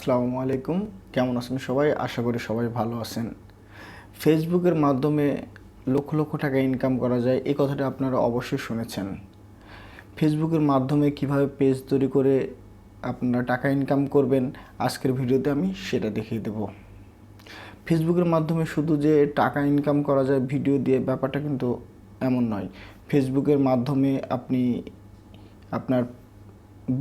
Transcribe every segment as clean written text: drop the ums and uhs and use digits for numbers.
আসসালামু আলাইকুম। কেমন আছেন সবাই? আশা করি সবাই ভালো আছেন। ফেসবুকের মাধ্যমে লক্ষ লক্ষ টাকা ইনকাম করা যায়, এই কথাটা আপনারা অবশ্যই শুনেছেন। ফেসবুকের মাধ্যমে কিভাবে পেজ তৈরি করে আপনারা টাকা ইনকাম করবেন, আজকের ভিডিওতে আমি সেটা দেখিয়ে দেব। ফেসবুকের মাধ্যমে শুধু যে টাকা ইনকাম করা যায় ভিডিও দিয়ে, ব্যাপারটা কিন্তু এমন নয়। ফেসবুকের মাধ্যমে আপনি আপনার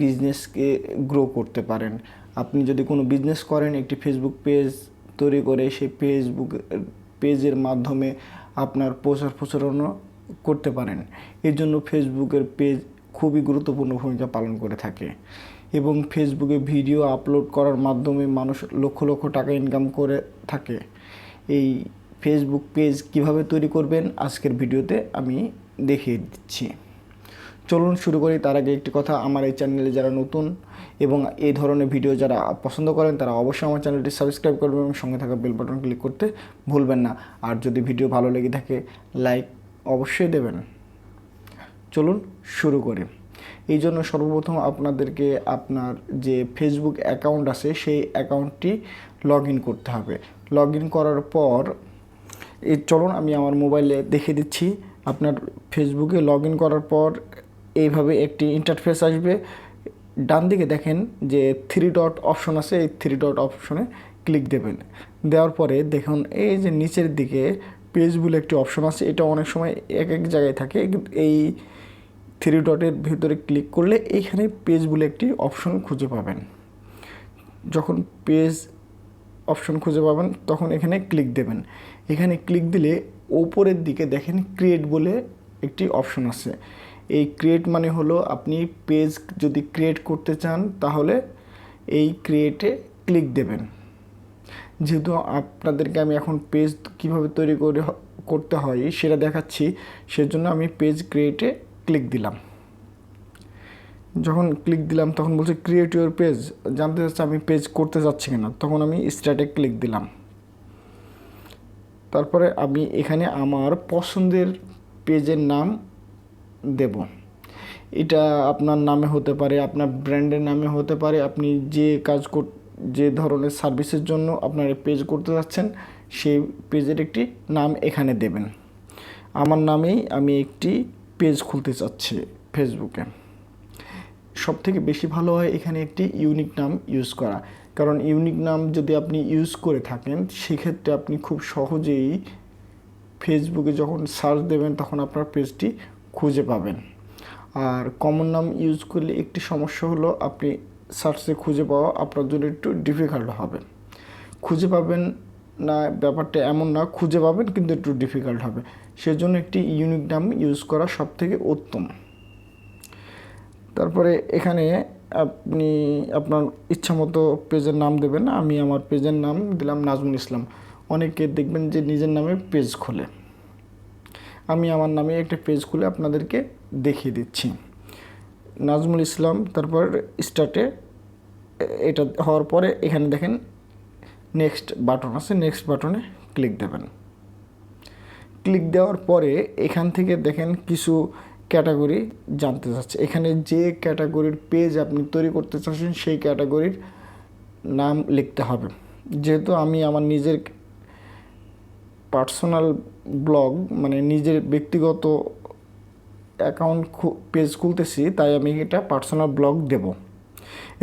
বিজনেসকে গ্রো করতে পারেন। আপনি যদি কোনো বিজনেস করেন, একটি ফেসবুক পেজ তৈরি করে সেই পেজের মাধ্যমে আপনার প্রচারণা করতে পারেন। এর জন্য ফেসবুকের পেজ খুবই গুরুত্বপূর্ণ ভূমিকা পালন করে থাকে এবং ফেসবুকে ভিডিও আপলোড করার মাধ্যমে মানুষ লক্ষ লক্ষ টাকা ইনকাম করে থাকে। এই ফেসবুক পেজ কিভাবে তৈরি করবেন আজকের ভিডিওতে আমি দেখিয়ে দিচ্ছি। চলুন শুরু করি। তার আগে একটি কথা, আমার এই চ্যানেলে যারা নতুন এবং এই ধরনের ভিডিও যারা পছন্দ করেন তারা অবশ্যই আমার চ্যানেলটি সাবস্ক্রাইব করবেন এবং সঙ্গে থাকা বেল বাটন ক্লিক করতে ভুলবেন না। আর যদি ভিডিও ভালো লেগে থাকে লাইক অবশ্যই দেবেন। চলুন শুরু করি। এই জন্য সর্বপ্রথম আপনাদেরকে আপনার যে ফেসবুক অ্যাকাউন্ট আছে সেই অ্যাকাউন্টটি লগ ইন করতে হবে। লগ ইন করার পর চলুন আমি আমার মোবাইলে দেখিয়ে দিচ্ছি। আপনার ফেসবুকে লগ ইন করার পর এইভাবে একটি ইন্টারফেস আসবে। ডান দিকে দেখেন যে 3 ডট অপশন আছে, এই 3 ডট অপশনে ক্লিক দেবেন। দেওয়ার পরে দেখুন এই যে নিচের দিকে পেজ বলে একটি অপশন আছে, এটা অনেক সময় এক এক জায়গায় থাকে। এই 3 ডটের ভিতরে ক্লিক করলে এইখানে পেজ বলে একটি অপশন খুঁজে পাবেন। যখন পেজ অপশন খুঁজে পাবেন তখন এখানে ক্লিক দেবেন। এখানে ক্লিক দিলে ওপরের দিকে দেখেন ক্রিয়েট বলে একটি অপশন আছে। এই ক্রিয়েট মানে হলো আপনি পেজ যদি ক্রিয়েট করতে চান তাহলে এই ক্রিয়েটে ক্লিক দেবেন। যেহেতু আপনাদেরকে আমি এখন পেজ কীভাবে তৈরি করতে হয় সেটা দেখাচ্ছি, সেজন্য আমি পেজ ক্রিয়েটে ক্লিক দিলাম। যখন ক্লিক দিলাম তখন বলছে ক্রিয়েট ইউর পেজ, জানতে চাচ্ছে আমি পেজ করতে যাচ্ছি কিনা। তখন আমি স্টার্টে ক্লিক দিলাম। তারপরে আমি এখানে আমার পছন্দের পেজের নাম দেব। এটা আপনার নামে হতে পারে, আপনার ব্র্যান্ডের নামে হতে পারে। আপনি যে ধরনের সার্ভিসের জন্য আপনার পেজ করতে যাচ্ছেন সেই পেজের একটি নাম এখানে দেবেন। আমার নামেই আমি একটি পেজ খুলতে চাচ্ছি ফেসবুকে। সবথেকে বেশি ভালো হয় এখানে একটি ইউনিক নাম ইউজ করা, কারণ ইউনিক নাম যদি আপনি ইউজ করে থাকেন সেক্ষেত্রে আপনি খুব সহজেই ফেসবুকে যখন সার্চ দেবেন তখন আপনার পেজটি খুঁজে পাবেন। আর কমন নাম ইউজ করলে একটি সমস্যা হলো আপনি সার্চে খুঁজে পাওয়া আপনার জন্য একটু ডিফিকাল্ট হবে। খুঁজে পাবেন না ব্যাপারটা এমন না, খুঁজে পাবেন কিন্তু একটু ডিফিকাল্ট হবে। সেজন্য একটি ইউনিক নাম ইউজ করা সবথেকে উত্তম। তারপরে এখানে আপনি আপনার ইচ্ছা মতো পেজের নাম দেবেন। আমি আমার পেজের নাম দিলাম নাজমুল ইসলাম। অনেকে দেখবেন যে নিজের নামে পেজ খোলে, আমি আমার নামে একটা পেজ খুলে আপনাদেরকে দেখিয়ে দিচ্ছি। নাজমুল ইসলাম, তারপর স্টার্টে এটা হওয়ার পরে এখানে দেখেন নেক্সট বাটন আছে, নেক্সট বাটনে ক্লিক দেবেন। ক্লিক দেওয়ার পরে এখান থেকে দেখেন কিছু ক্যাটাগরি জানতে চাচ্ছে। এখানে যে ক্যাটাগরির পেজ আপনি তৈরি করতে চাচ্ছেন সেই ক্যাটাগরির নাম লিখতে হবে। যেহেতু আমি আমার নিজের পার্সোনাল ব্লগ মানে নিজের ব্যক্তিগত অ্যাকাউন্ট পেজ খুলতেছি, তাই আমি এটা পার্সোনাল ব্লগ দেব।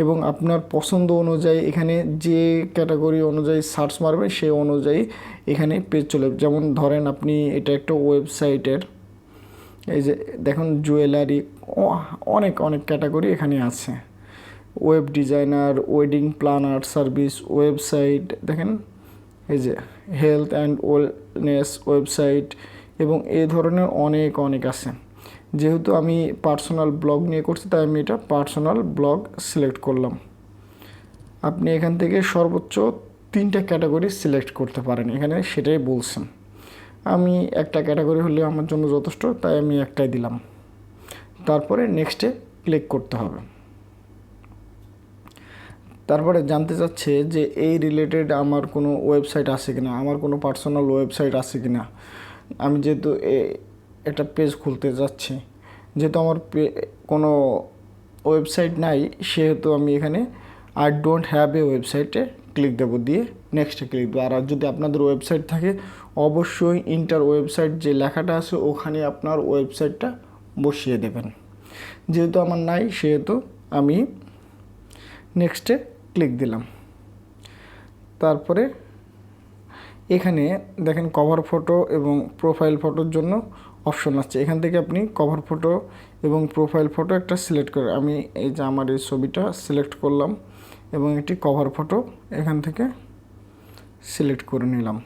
এবং আপনার পছন্দ অনুযায়ী এখানে যে ক্যাটাগরি অনুযায়ী সার্চ মারবেন সেই অনুযায়ী এখানে পেজ চলে। যেমন ধরেন আপনি এটা একটা ওয়েবসাইটের, এই যে দেখুন জুয়েলারি, অনেক অনেক ক্যাটাগরি এখানে আছে। Web designer, wedding planner service, website দেখেন, এই যে হেলথ অ্যান্ড ওয়েলনেস ওয়েবসাইট এবং এই ধরনের অনেক অনেক আছে। যেহেতু আমি পার্সোনাল ব্লগ নিয়ে করছি তাই আমি এটা পার্সোনাল ব্লগ সিলেক্ট করলাম। আপনি এখান থেকে সর্বোচ্চ 3টা ক্যাটাগরি সিলেক্ট করতে পারেন, এখানে সেটাই বলছেন। আমি একটা ক্যাটাগরি হলে আমার জন্য যথেষ্ট, তাই আমি একটাই দিলাম। তারপরে নেক্সটে ক্লিক করতে হবে। তারপরে জানতে চাচ্ছে যে এই রিলেটেড আমার কোনো ওয়েবসাইট আছে কিনা, আমার কোনো পার্সোনাল ওয়েবসাইট আছে কিনা। আমি যেহেতু একটা পেজ খুলতে যাচ্ছি, যেহেতু আমার কোনো ওয়েবসাইট নাই সেহেতু আমি এখানে আই ডোন্ট হ্যাভ এ ওয়েবসাইটে ক্লিক দেবো, দিয়ে নেক্সটে ক্লিক দেবো। আর যদি আপনাদের ওয়েবসাইট থাকে অবশ্যই ইন্টার ওয়েবসাইট যে লেখাটা আছে ওখানে আপনার ওয়েবসাইটটা বসিয়ে দেবেন। যেহেতু আমার নাই সেহেতু আমি নেক্সটে ক্লিক দিলাম। তারপরে এখানে দেখেন কভার ফটো এবং প্রোফাইল ফটোর জন্য অপশন আছে। এখান থেকে আপনি কভার ফটো এবং প্রোফাইল ফটো একটা সিলেক্ট করে, আমি এই যে আমার এই ছবিটা সিলেক্ট করলাম এবং একটি কভার ফটো এখান থেকে সিলেক্ট করে নিলাম।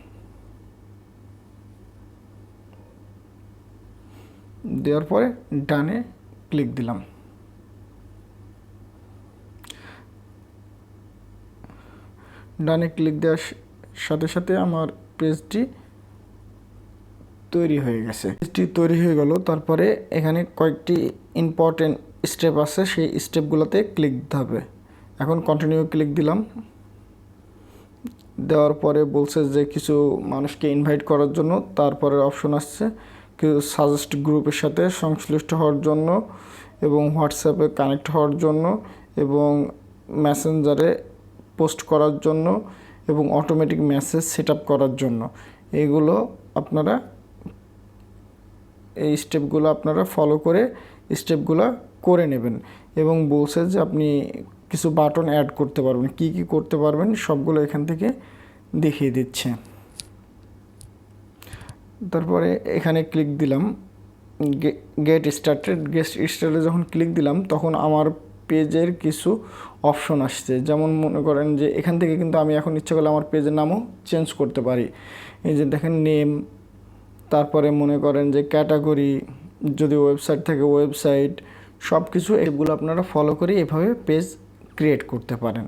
দেওয়ার পরে ডানে ক্লিক দিলাম। ডানে ক্লিক দেওয়ার সাথে সাথে আমার পেজটি তৈরি হয়ে গেছে। পেজটি তৈরি হয়ে গেল। তারপরে এখানে কয়েকটি ইম্পর্টেন্ট স্টেপ আছে, সেই স্টেপগুলোতে ক্লিক দিতে হবে। এখন কন্টিনিউ ক্লিক দিলাম। দেওয়ার পরে বলছে যে কিছু মানুষকে ইনভাইট করার জন্য। তারপরে অপশন আসছে কিছু সাজেস্ট গ্রুপের সাথে সংশ্লিষ্ট হওয়ার জন্য এবং হোয়াটসঅ্যাপে কানেক্ট হওয়ার জন্য এবং মেসেঞ্জারে পোস্ট করার জন্য এবং অটোমেটিক মেসেজ সেট আপ করার জন্য। এইগুলো আপনারা এই স্টেপগুলো আপনারা ফলো করে স্টেপগুলো করে নেবেন। এবং বলছে যে আপনি কিছু বাটন অ্যাড করতে পারবেন, কি কি করতে পারবেন সবগুলো এখান থেকে দেখিয়ে দিচ্ছে। তারপরে এখানে ক্লিক দিলাম গেট স্টার্টেড। যখন ক্লিক দিলাম তখন আমার পেজের কিছু অপশন আসছে। যেমন মনে করেন যে এখান থেকে কিন্তু আমি এখন ইচ্ছা করলে আমার পেজের নামও চেঞ্জ করতে পারি। এই যে দেখেন নেম, তারপরে মনে করেন যে ক্যাটাগরি, যদি ওয়েবসাইট থাকে ওয়েবসাইট, সব কিছু এগুলো আপনারা ফলো করে এভাবে পেজ ক্রিয়েট করতে পারেন।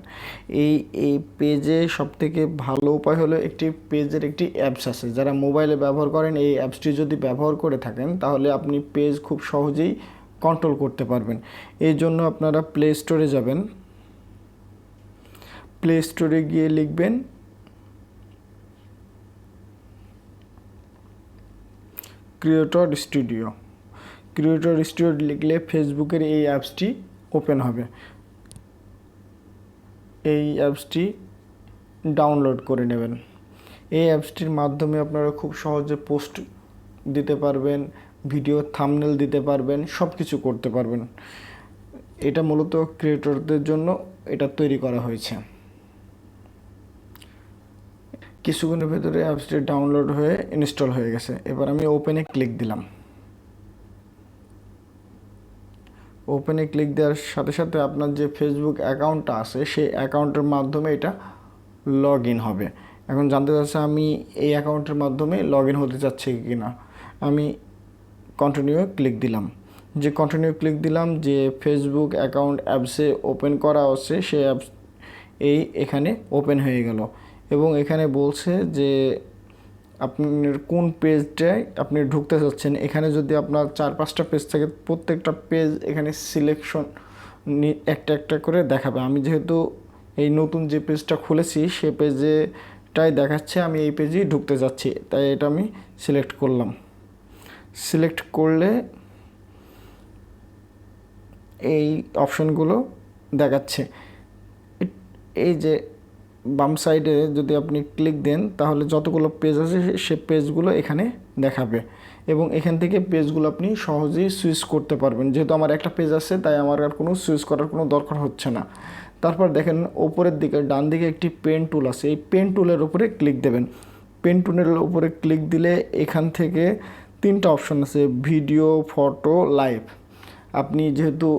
এই পেজে সবথেকে ভালো উপায় হলো একটি পেজের একটি অ্যাপস আছে। যারা মোবাইলে ব্যবহার করেন এই অ্যাপসটি যদি ব্যবহার করে থাকেন তাহলে আপনি পেজ খুব সহজেই কন্ট্রোল করতে পারবেন। এই জন্য আপনারা প্লে স্টোরে যাবেন। প্লে স্টোরে গিয়ে লিখবেন ক্রিয়েটর স্টুডিও। ক্রিয়েটর স্টুডিও লিখলে ফেসবুকের এই অ্যাপসটি ওপেন হবে। এই অ্যাপসটি ডাউনলোড করে নেবেন। এই অ্যাপসটির মাধ্যমে আপনারা খুব সহজে পোস্ট দিতে পারবেন, ভিডিও থাম্বনেল দিতে পারবেন, সব কিছু করতে পারবেন। এটা মূলত ক্রিয়েটরদের জন্য এটা তৈরি করা হয়েছে। কিছুক্ষণের ভেতরে অ্যাপসটি ডাউনলোড হয়ে ইনস্টল হয়ে গেছে। এবার আমি ওপেনে ক্লিক দিলাম। ওপেনে ক্লিক দেওয়ার সাথে সাথে আপনার যে ফেসবুক অ্যাকাউন্টটা আছে সেই অ্যাকাউন্টের মাধ্যমে এটা লগ ইন হবে। এখন জানতে চাচ্ছে আমি এই অ্যাকাউন্টের মাধ্যমে লগ ইন হতে চাচ্ছি কি না। আমি কন্টিনিউ ক্লিক দিলাম। যে কন্টিনিউ ক্লিক দিলাম যে ফেসবুক অ্যাকাউন্ট অ্যাপসে ওপেন করা আছে সেই অ্যাপস এখানে ওপেন হয়ে গেল এবং এখানে বলছে যে আপনার কোন পেজটায় আপনি ঢুকতে চাচ্ছেন। এখানে যদি আপনার 4-5টা পেজ থাকে প্রত্যেকটা পেজ এখানে সিলেকশন একটা একটা করে দেখাবে। আমি যেহেতু এই নতুন যে পেজটা খুলেছি সে পেজেটাই দেখাচ্ছে, আমি এই পেজেই ঢুকতে যাচ্ছি, তাই এটা আমি সিলেক্ট করলাম। সিলেক্ট করলে এই অপশনগুলো দেখাচ্ছে। এই যে বাম সাইডে যদি আপনি ক্লিক দেন তাহলে যতগুলো পেজ আছে সে পেজগুলো এখানে দেখাবে এবং এখান থেকে পেজগুলো আপনি সহজেই সুইচ করতে পারবেন। যেহেতু আমার একটা পেজ আছে তাই আমার আর কোনো সুইচ করার কোনো দরকার হচ্ছে না। তারপর দেখেন ওপরের দিকে ডান দিকে একটি পেন টুল আছে, এই পেন টুলের উপরে ক্লিক দেবেন। পেন টুলের উপরে ক্লিক দিলে এখান থেকে 3টা অপশন আছে, ভিডিও, ফটো, লাইভ। আপনি যেহেতু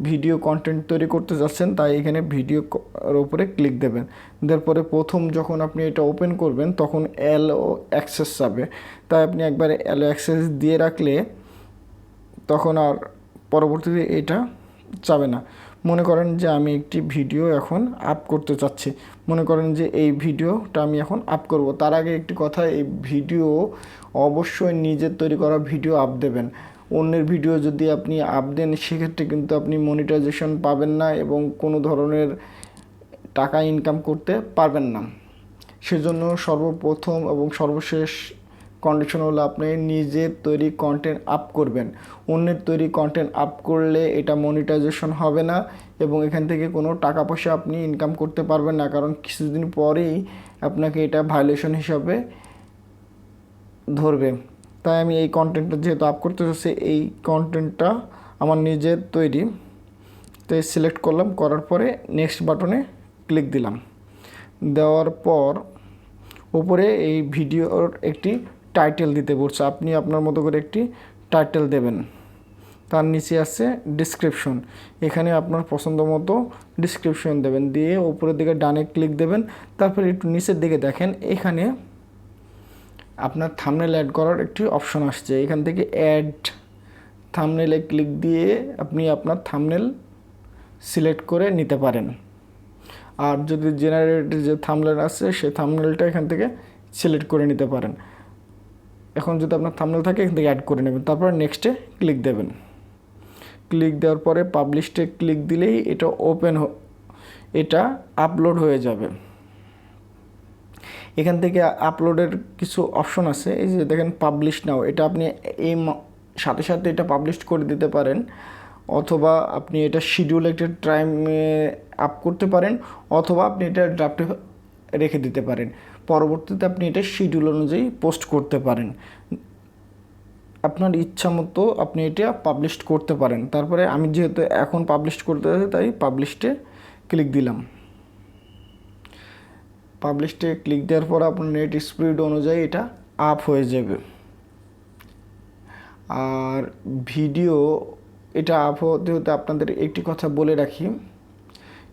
ভিডিও কন্টেন্ট তৈরি করতে যাচ্ছেন তাই এখানে ভিডিওর উপরে ক্লিক দেবেন। দেওয়ার পরে প্রথম যখন আপনি এটা ওপেন করবেন তখন অ্যালো অ্যাক্সেস যাবে, তাই আপনি একবারে অ্যালো অ্যাক্সেস দিয়ে রাখলে তখন আর পরবর্তীতে এটা যাবে না। মনে করেন যে আমি একটি ভিডিও এখন আপ করতে চাচ্ছি, মনে করেন যে এই ভিডিওটা আমি এখন আপ করব। তার আগে একটি কথা, এই ভিডিও অবশ্যই নিজের তৈরি করা ভিডিও আপ দেবেন। অন্যের ভিডিও যদি আপনি আপ দেন সেক্ষেত্রে কিন্তু আপনি মনিটাইজেশন পাবেন না এবং কোনো ধরনের টাকা ইনকাম করতে পারবেন না। সেজন্য সর্বপ্রথম এবং সর্বশেষ কন্ডিশন হলো আপনি নিজের তৈরি কন্টেন্ট আপ করবেন। অন্যের তৈরি কন্টেন্ট আপ করলে এটা মনিটাইজেশন হবে না এবং এখান থেকে কোনো টাকা পয়সা আপনি ইনকাম করতে পারবেন না, কারণ কিছুদিন পরেই আপনাকে এটা ভায়োলেশন হিসাবে ধরবে। তাই আমি এই কন্টেন্টটা যেহেতু আপ করতে চাচ্ছি, এই কন্টেন্টটা আমার নিজের তৈরি, তো সিলেক্ট করলাম, করার পরে নেক্সট বাটনে ক্লিক দিলাম। দেওয়ার পর উপরে এই ভিডিওর একটি টাইটেল দিতে বলছে, আপনি আপনার মতো করে একটি টাইটেল দেবেন। তার নিচে আছে ডিসক্রিপশন, এখানে আপনার পছন্দ মতো ডিসক্রিপশন দেবেন, দিয়ে উপরের দিকে ডানে ক্লিক দেবেন। তারপরে একটু নিচের দিকে দেখেন, এখানে আপনার থাম্বনেল অ্যাড করার একটি অপশন আসছে। এখান থেকে অ্যাড থাম্বনেলে ক্লিক দিয়ে আপনি আপনার থাম্বনেল সিলেক্ট করে নিতে পারেন। আর যদি জেনারেটেড যে থাম্বনেল আছে সেই থাম্বনেলটা এখান থেকে সিলেক্ট করে নিতে পারেন। এখন যদি আপনার থাম্বনেল থাকে এখান থেকে অ্যাড করে নেবেন, তারপর নেক্সটে ক্লিক দেবেন। ক্লিক দেওয়ার পরে পাবলিশে ক্লিক দিলেই এটা এটা আপলোড হয়ে যাবে। এখান থেকে আপলোডের কিছু অপশন আছে, এই যে দেখেন পাবলিশ নাও, এটা আপনি এই সাথে সাথে এটা পাবলিশ করে দিতে পারেন, অথবা আপনি এটা শিডিউল একটা টাইমে আপ করতে পারেন, অথবা আপনি এটা ড্রাফটে রেখে দিতে পারেন। পরবর্তীতে আপনি এটা শিডিউল অনুযায়ী পোস্ট করতে পারেন। আপনার ইচ্ছা মতো আপনি এটা পাবলিশ করতে পারেন। তারপরে আমি যেহেতু এখন পাবলিশ করতে চাই তাই পাবলিশে ক্লিক দিলাম। পাবলিশে ক্লিক দেওয়ার পর আপনার নেট স্পিড অনুযায়ী এটা আপ হয়ে যাবে। আর ভিডিও এটা আপ হতে হতে আপনাদের একটি কথা বলে রাখি,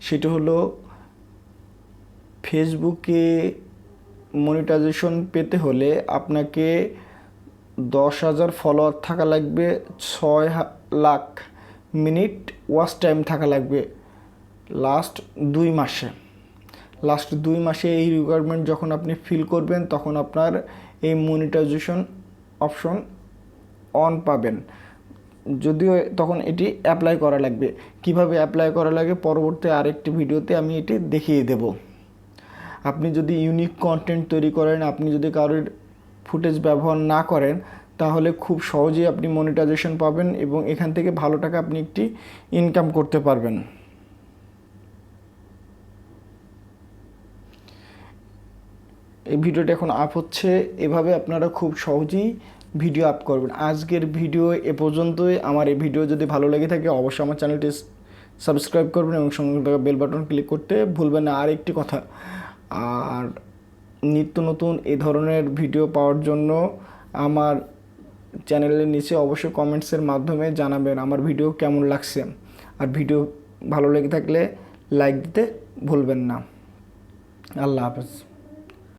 সেটা হলো ফেসবুকে মনিটাইজেশন পেতে হলে আপনাকে 10,000 ফলোয়ার থাকা লাগবে, 6 লাখ মিনিট ওয়াচ টাইম থাকা লাগবে লাস্ট 2 মাসে। লাস্ট 2 মাসে এই রিকোয়ারমেন্ট যখন আপনি ফিল করবেন তখন আপনার এই মনিটাইজেশন অপশন অন পাবেন। যদিও তখন এটি অ্যাপ্লাই করা লাগবে। কিভাবে অ্যাপ্লাই করা লাগে পরবর্তী আরেকটি ভিডিওতে আমি এটি দেখিয়ে দেব। আপনি যদি ইউনিক কন্টেন্ট তৈরি করেন, আপনি যদি কারোর ফুটেজ ব্যবহার না করেন, তাহলে খুব সহজেই আপনি মনিটাইজেশন পাবেন এবং এখান থেকে ভালো টাকা আপনি একটি ইনকাম করতে পারবেন। এই ভিডিওটা এখন আপ হচ্ছে, এভাবে আপনারা খুব সহজেই ভিডিও আপ করবেন। আজকের ভিডিও এ পর্যন্তই। আমার এই ভিডিও যদি ভালো লেগে থাকে অবশ্যই আমার চ্যানেলটি সাবস্ক্রাইব করবেন এবং সঙ্গে থাকা বেল বাটন ক্লিক করতে ভুলবেন না। আর একটি কথা, আর নিত্য নতুন এই ধরনের ভিডিও পাওয়ার জন্য আমার চ্যানেলের নিচে অবশ্যই কমেন্টসের মাধ্যমে জানাবেন আমার ভিডিও কেমন লাগছে। আর ভিডিও ভালো লেগে থাকলে লাইক দিতে ভুলবেন না। আল্লাহ হাফেজ।